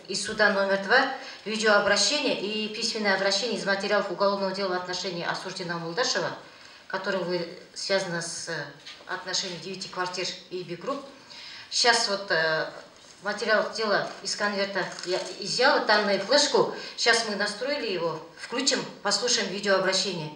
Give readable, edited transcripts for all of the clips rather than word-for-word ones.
Из суда номер 2 видеообращение и письменное обращение из материалов уголовного дела в отношении осужденного Молдашева, которым связано с отношением 9 квартир и B-групп. Сейчас вот в материалах дела из конверта я изъяла данную флешку. Сейчас мы настроили его, включим, послушаем видеообращение.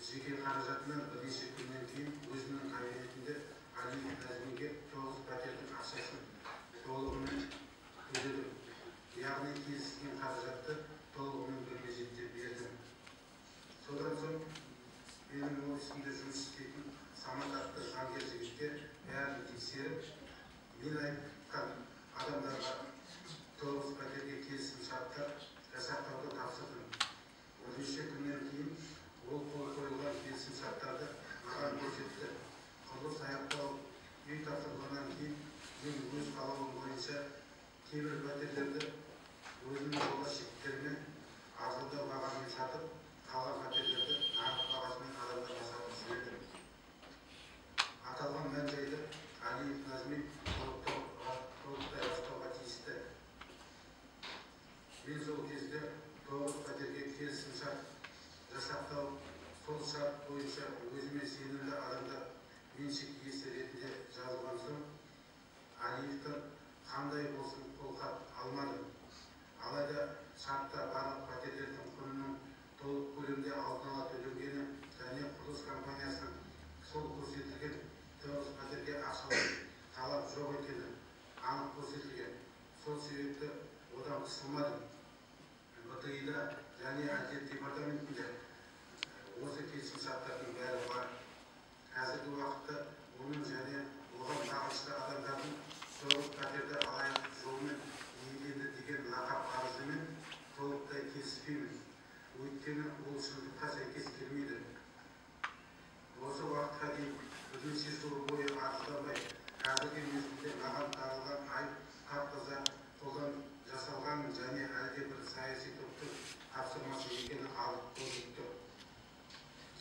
Жеке қаражатынан бірнеше күннен кейін өзінің кабинетінде Алиев Назминге 9 пәтердің ақшасын толығымен төледім. Яғни келісілген қаражатты толығымен бір мезетте бердім. Содан соң менің офисімде жұмыс істейтін Самат атты заңгер жігіттер бәрін тексеріп, мен айтқан адамдарға 9 пәтерге келісім шарттар жасақтауды тапсырдым. Бірнеше күннен кейін ол қол қойылған келісім шарттарды маған көрсетті. Құрылыс аяқталып үй тапсырылғаннан кейін мен өз қалауым бойынша кейбір пәтерлерді өзімнің жолдас-жігіттеріме арзандау бағамен сатып, қалған пәтерлерді нарық бағасымен адамдарға сатып жібердім. Аталған мән-жайды Алиев Назмин толықтай растауға тиісті. Мен сол кезде 9 пәтерге келісім шарт жасақтау, сол шарт бойынша өзіме сенімді адамдар меншік иесі ретінде жазылған соң, Алиевтен қандай болсын қолхат алмадым. Алайда шартта барлық пәтерлердің құнының толық көлемде алдын ала төленгені және құрылыс компаниясының сол көрсетілген 9 пәтерге ақшалай талап жоқ екені анық көрсетілген. Сол себепті одан қысылмадым. БТИ-да және Әділет департаментінде осы келісім шарттардың бәрі бар. Қазіргі уақытта оның және оған тағылышты адамдардың 9 пәтерді алаяқтық жолмен иеленді деген лақап арызымен толықтай келіспеймін. Өйткені ол шындыққа сәйкес келмейді. Осы уақытқа дейін бірнеше жыл бойы арызданбай, қазіргі мезгілде маған тағылған айып тап-таза қолдан жасалған және әлде бір саяси топтың тапсырмасы екені алып көрініп тұр.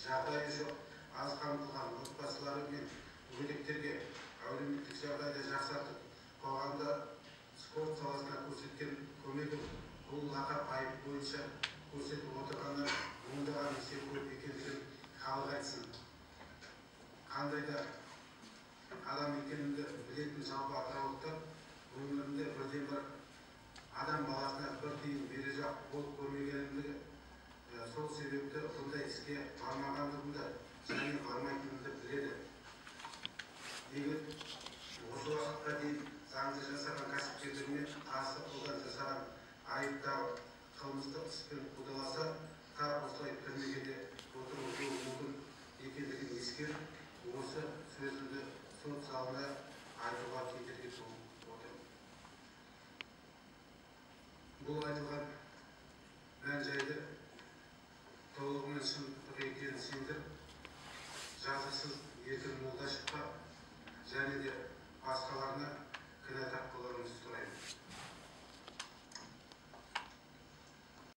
Жағдайы жоқ, аз қамтылған отбасылары мен мүгедектерге әлеуметтік жағдайды жақсартып, қоғамда спорт саласына көрсеткен көмегім бұл лақап айып бойынша көрсетіп отырғаны ондаған есе көп екендігін халық айтсын. Қандай да адам екенімді білетін жалпы атыраулықтар өмірімде бірден бір адам баласына бір тиын бере жақ болып көрмегенімді